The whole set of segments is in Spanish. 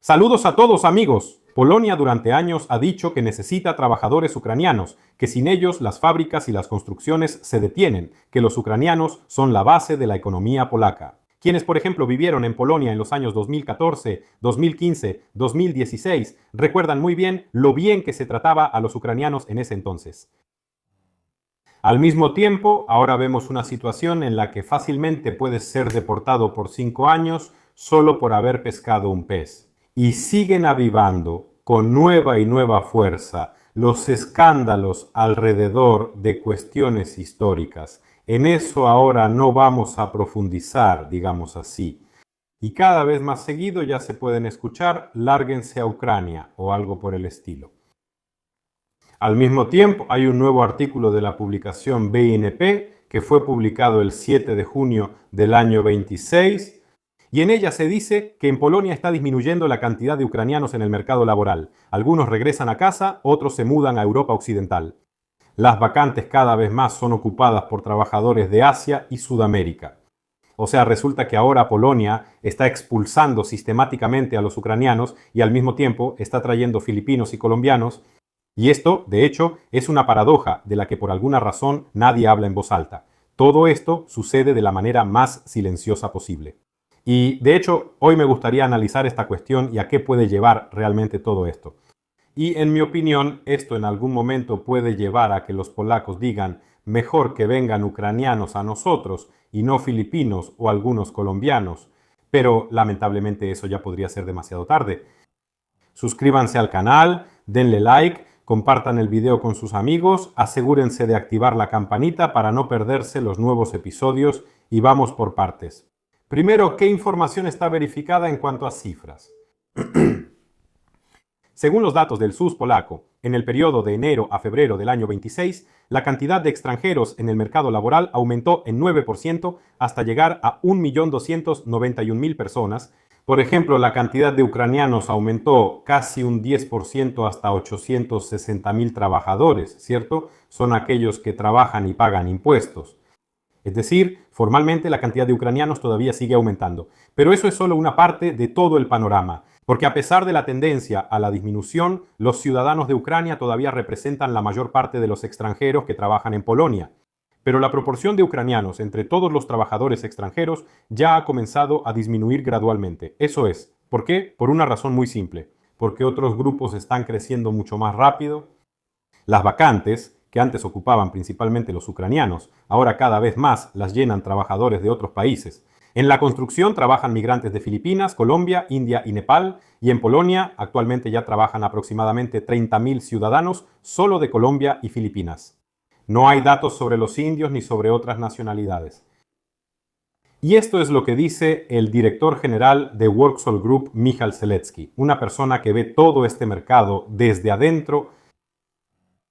Saludos a todos, amigos. Polonia durante años ha dicho que necesita trabajadores ucranianos, que sin ellos las fábricas y las construcciones se detienen, que los ucranianos son la base de la economía polaca. Quienes, por ejemplo, vivieron en Polonia en los años 2014, 2015, 2016, recuerdan muy bien lo bien que se trataba a los ucranianos en ese entonces. Al mismo tiempo, ahora vemos una situación en la que fácilmente puedes ser deportado por 5 años solo por haber pescado un pez. Y siguen avivando con nueva y nueva fuerza los escándalos alrededor de cuestiones históricas. En eso ahora no vamos a profundizar, digamos así. Y cada vez más seguido ya se pueden escuchar "lárguense a Ucrania" o algo por el estilo. Al mismo tiempo, hay un nuevo artículo de la publicación BNP que fue publicado el 7 de junio del año 26, y en ella se dice que en Polonia está disminuyendo la cantidad de ucranianos en el mercado laboral. Algunos regresan a casa, otros se mudan a Europa Occidental. Las vacantes cada vez más son ocupadas por trabajadores de Asia y Sudamérica. O sea, resulta que ahora Polonia está expulsando sistemáticamente a los ucranianos y al mismo tiempo está trayendo filipinos y colombianos. Y esto, de hecho, es una paradoja de la que por alguna razón nadie habla en voz alta. Todo esto sucede de la manera más silenciosa posible. Y, de hecho, hoy me gustaría analizar esta cuestión y a qué puede llevar realmente todo esto. Y, en mi opinión, esto en algún momento puede llevar a que los polacos digan: mejor que vengan ucranianos a nosotros y no filipinos o algunos colombianos. Pero, lamentablemente, eso ya podría ser demasiado tarde. Suscríbanse al canal, denle like, compartan el video con sus amigos, asegúrense de activar la campanita para no perderse los nuevos episodios y vamos por partes. Primero, ¿qué información está verificada en cuanto a cifras? Según los datos del SUS polaco, en el periodo de enero a febrero del año 26, la cantidad de extranjeros en el mercado laboral aumentó en 9% hasta llegar a 1.291.000 personas. Por ejemplo, la cantidad de ucranianos aumentó casi un 10% hasta 860.000 trabajadores, ¿cierto? Son aquellos que trabajan y pagan impuestos. Es decir, formalmente la cantidad de ucranianos todavía sigue aumentando. Pero eso es solo una parte de todo el panorama, porque a pesar de la tendencia a la disminución, los ciudadanos de Ucrania todavía representan la mayor parte de los extranjeros que trabajan en Polonia. Pero la proporción de ucranianos entre todos los trabajadores extranjeros ya ha comenzado a disminuir gradualmente. Eso es. ¿Por qué? Por una razón muy simple. Porque otros grupos están creciendo mucho más rápido. Las vacantes, que antes ocupaban principalmente los ucranianos, ahora cada vez más las llenan trabajadores de otros países. En la construcción trabajan migrantes de Filipinas, Colombia, India y Nepal, y en Polonia actualmente ya trabajan aproximadamente 30.000 ciudadanos solo de Colombia y Filipinas. No hay datos sobre los indios ni sobre otras nacionalidades. Y esto es lo que dice el director general de Worksol Group, Michal Selecki, una persona que ve todo este mercado desde adentro.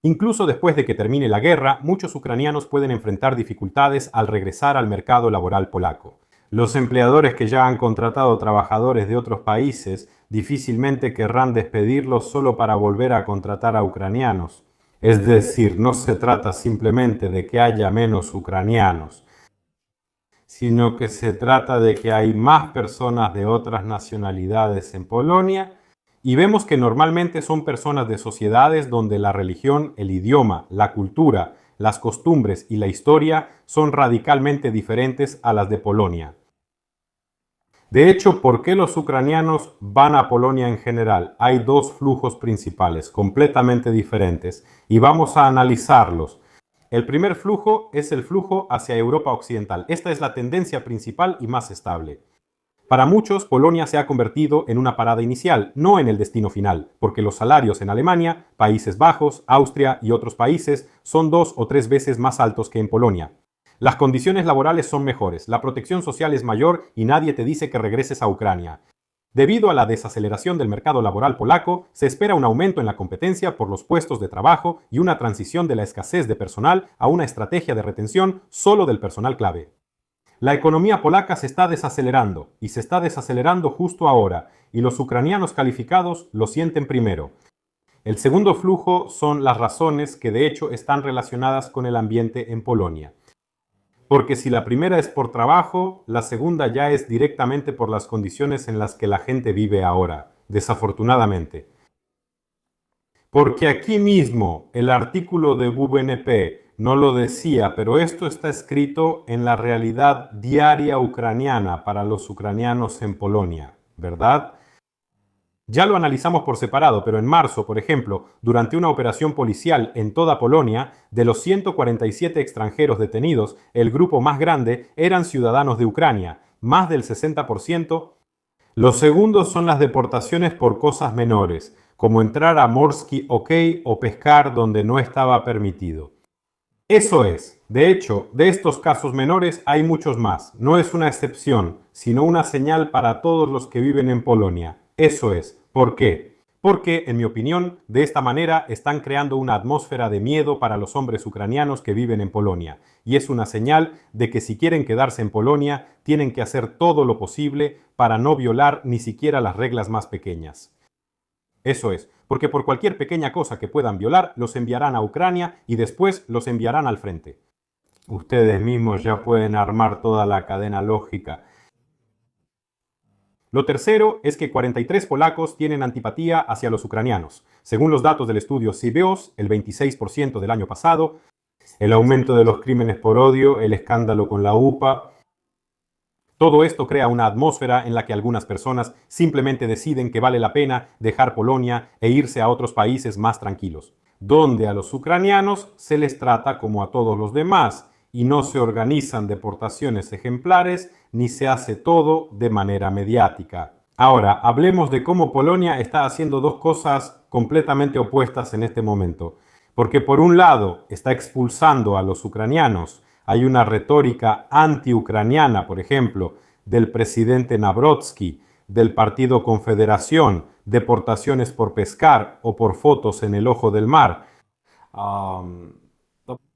Incluso después de que termine la guerra, muchos ucranianos pueden enfrentar dificultades al regresar al mercado laboral polaco. Los empleadores que ya han contratado trabajadores de otros países difícilmente querrán despedirlos solo para volver a contratar a ucranianos. Es decir, no se trata simplemente de que haya menos ucranianos, sino que se trata de que hay más personas de otras nacionalidades en Polonia. Y vemos que normalmente son personas de sociedades donde la religión, el idioma, la cultura, las costumbres y la historia son radicalmente diferentes a las de Polonia. De hecho, ¿por qué los ucranianos van a Polonia en general? Hay dos flujos principales, completamente diferentes, y vamos a analizarlos. El primer flujo es el flujo hacia Europa Occidental. Esta es la tendencia principal y más estable. Para muchos, Polonia se ha convertido en una parada inicial, no en el destino final, porque los salarios en Alemania, Países Bajos, Austria y otros países son 2 o 3 veces más altos que en Polonia. Las condiciones laborales son mejores, la protección social es mayor y nadie te dice que regreses a Ucrania. Debido a la desaceleración del mercado laboral polaco, se espera un aumento en la competencia por los puestos de trabajo y una transición de la escasez de personal a una estrategia de retención solo del personal clave. La economía polaca se está desacelerando, y se está desacelerando justo ahora, y los ucranianos calificados lo sienten primero. El segundo flujo son las razones que de hecho están relacionadas con el ambiente en Polonia. Porque si la primera es por trabajo, la segunda ya es directamente por las condiciones en las que la gente vive ahora. desafortunadamente. Porque aquí mismo el artículo de WNP no lo decía, pero esto está escrito en la realidad diaria ucraniana para los ucranianos en Polonia, ¿verdad? Ya lo analizamos por separado, pero en marzo, por ejemplo, durante una operación policial en toda Polonia, de los 147 extranjeros detenidos, el grupo más grande eran ciudadanos de Ucrania, más del 60%. Los segundos son las deportaciones por cosas menores, como entrar a Morsky OK o pescar donde no estaba permitido. Eso es. De hecho, de estos casos menores hay muchos más. No es una excepción, sino una señal para todos los que viven en Polonia. Eso es. ¿Por qué? Porque, en mi opinión, de esta manera están creando una atmósfera de miedo para los hombres ucranianos que viven en Polonia. Y es una señal de que si quieren quedarse en Polonia, tienen que hacer todo lo posible para no violar ni siquiera las reglas más pequeñas. Eso es, porque por cualquier pequeña cosa que puedan violar, los enviarán a Ucrania y después los enviarán al frente. Ustedes mismos ya pueden armar toda la cadena lógica. Lo tercero es que 43 polacos tienen antipatía hacia los ucranianos. Según los datos del estudio CBOS, el 26% del año pasado, el aumento de los crímenes por odio, el escándalo con la UPA. Todo esto crea una atmósfera en la que algunas personas simplemente deciden que vale la pena dejar Polonia e irse a otros países más tranquilos, donde a los ucranianos se les trata como a todos los demás y no se organizan deportaciones ejemplares ni se hace todo de manera mediática. Ahora, hablemos de cómo Polonia está haciendo dos cosas completamente opuestas en este momento. Porque por un lado está expulsando a los ucranianos. Hay una retórica anti-ucraniana, por ejemplo, del presidente Nawrocki, del Partido Confederación, deportaciones por pescar o por fotos en el ojo del mar.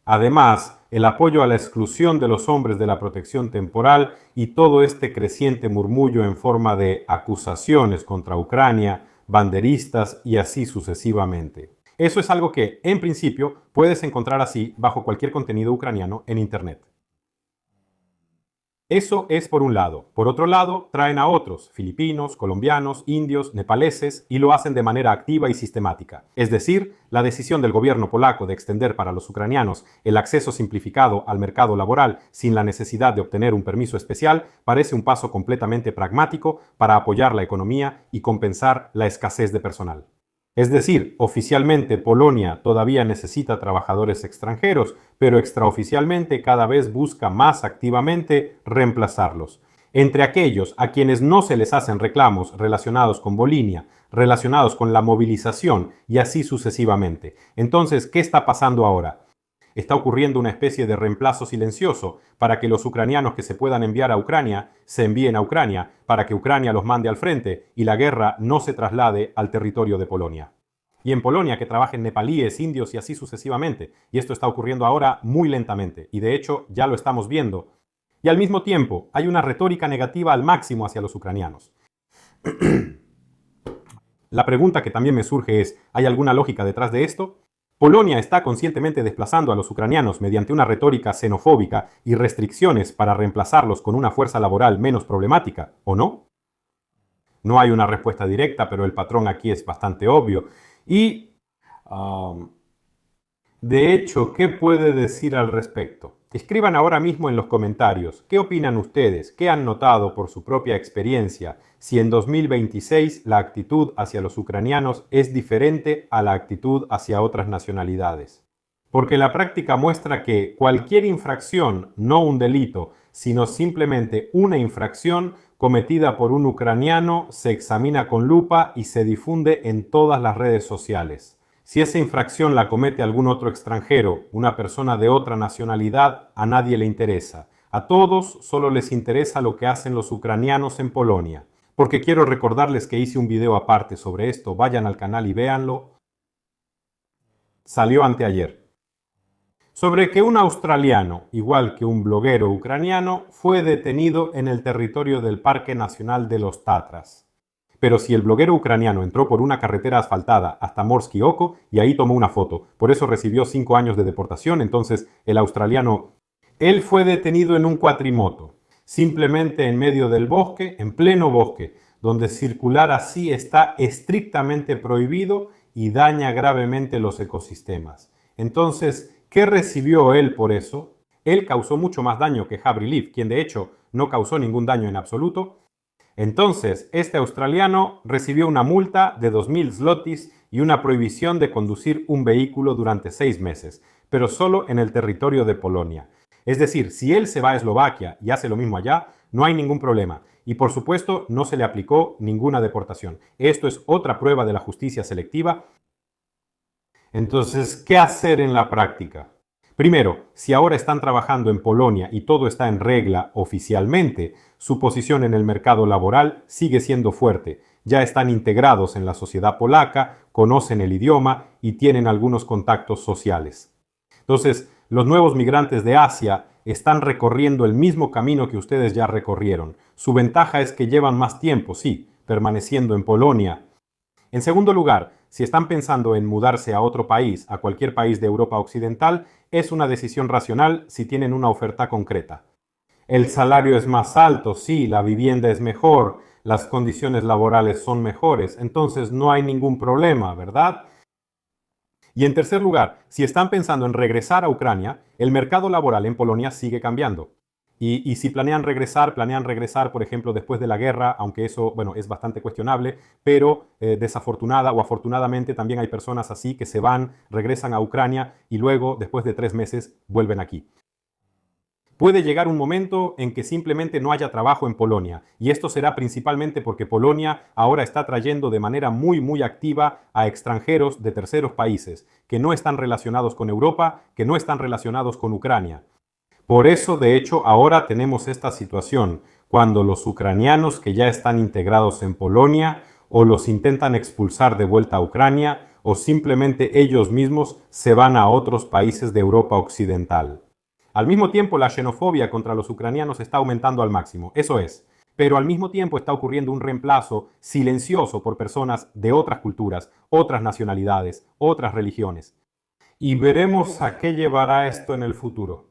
Además, el apoyo a la exclusión de los hombres de la protección temporal y todo este creciente murmullo en forma de acusaciones contra Ucrania, banderistas y así sucesivamente. Eso es algo que, en principio, puedes encontrar así bajo cualquier contenido ucraniano en Internet. Eso es por un lado. Por otro lado, traen a otros, filipinos, colombianos, indios, nepaleses, y lo hacen de manera activa y sistemática. Es decir, la decisión del gobierno polaco de extender para los ucranianos el acceso simplificado al mercado laboral sin la necesidad de obtener un permiso especial parece un paso completamente pragmático para apoyar la economía y compensar la escasez de personal. Es decir, oficialmente Polonia todavía necesita trabajadores extranjeros, pero extraoficialmente cada vez busca más activamente reemplazarlos. Entre aquellos a quienes no se les hacen reclamos relacionados con Volhynia, relacionados con la movilización y así sucesivamente. Entonces, ¿qué está pasando ahora? Está ocurriendo una especie de reemplazo silencioso para que los ucranianos que se puedan enviar a Ucrania se envíen a Ucrania, para que Ucrania los mande al frente y la guerra no se traslade al territorio de Polonia. Y en Polonia que trabajen nepalíes, indios y así sucesivamente. Y esto está ocurriendo ahora muy lentamente, y de hecho ya lo estamos viendo. Y al mismo tiempo hay una retórica negativa al máximo hacia los ucranianos. La pregunta que también me surge es, ¿hay alguna lógica detrás de esto? Polonia está conscientemente desplazando a los ucranianos mediante una retórica xenofóbica y restricciones para reemplazarlos con una fuerza laboral menos problemática, ¿o no? No hay una respuesta directa, pero el patrón aquí es bastante obvio. Y, de hecho, ¿qué puede decir al respecto? Escriban ahora mismo en los comentarios, ¿qué opinan ustedes? ¿Qué han notado por su propia experiencia? Si en 2026 la actitud hacia los ucranianos es diferente a la actitud hacia otras nacionalidades. Porque la práctica muestra que cualquier infracción, no un delito, sino simplemente una infracción cometida por un ucraniano, se examina con lupa y se difunde en todas las redes sociales. Si esa infracción la comete algún otro extranjero, una persona de otra nacionalidad, a nadie le interesa. A todos solo les interesa lo que hacen los ucranianos en Polonia. Porque quiero recordarles que hice un video aparte sobre esto, vayan al canal y véanlo. Salió anteayer. Sobre que un australiano, igual que un bloguero ucraniano, fue detenido en el territorio del Parque Nacional de los Tatras. Pero si el bloguero ucraniano entró por una carretera asfaltada hasta Morsky Oko y ahí tomó una foto, por eso recibió 5 años de deportación, entonces el australiano, él fue detenido en un cuatrimoto, simplemente en medio del bosque, en pleno bosque, donde circular así está estrictamente prohibido y daña gravemente los ecosistemas. Entonces, ¿qué recibió él por eso? Él causó mucho más daño que Havri Liv, quien de hecho no causó ningún daño en absoluto. Entonces, este australiano recibió una multa de 2.000 zlotys y una prohibición de conducir un vehículo durante 6 meses, pero solo en el territorio de Polonia. Es decir, si él se va a Eslovaquia y hace lo mismo allá, no hay ningún problema. Y por supuesto, no se le aplicó ninguna deportación. Esto es otra prueba de la justicia selectiva. Entonces, ¿qué hacer en la práctica? Primero, si ahora están trabajando en Polonia y todo está en regla oficialmente, su posición en el mercado laboral sigue siendo fuerte. Ya están integrados en la sociedad polaca, conocen el idioma y tienen algunos contactos sociales. Entonces, los nuevos migrantes de Asia están recorriendo el mismo camino que ustedes ya recorrieron. Su ventaja es que llevan más tiempo, sí, permaneciendo en Polonia. En segundo lugar, si están pensando en mudarse a otro país, a cualquier país de Europa Occidental, es una decisión racional si tienen una oferta concreta. El salario es más alto, sí, la vivienda es mejor, las condiciones laborales son mejores, entonces no hay ningún problema, ¿verdad? Y en tercer lugar, si están pensando en regresar a Ucrania, el mercado laboral en Polonia sigue cambiando. Y si planean regresar, por ejemplo, después de la guerra, aunque eso, bueno, es bastante cuestionable, pero desafortunada o afortunadamente también hay personas así que se van, regresan a Ucrania y luego, después de 3 meses, vuelven aquí. Puede llegar un momento en que simplemente no haya trabajo en Polonia, y esto será principalmente porque Polonia ahora está trayendo de manera muy activa a extranjeros de terceros países, que no están relacionados con Europa, que no están relacionados con Ucrania. Por eso, de hecho, ahora tenemos esta situación, cuando los ucranianos que ya están integrados en Polonia o los intentan expulsar de vuelta a Ucrania o simplemente ellos mismos se van a otros países de Europa Occidental. Al mismo tiempo, la xenofobia contra los ucranianos está aumentando al máximo, eso es. Pero al mismo tiempo está ocurriendo un reemplazo silencioso por personas de otras culturas, otras nacionalidades, otras religiones. Y veremos a qué llevará esto en el futuro.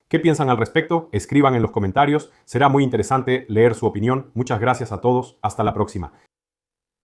¿Qué piensan al respecto? Escriban en los comentarios. Será muy interesante leer su opinión. Muchas gracias a todos. Hasta la próxima.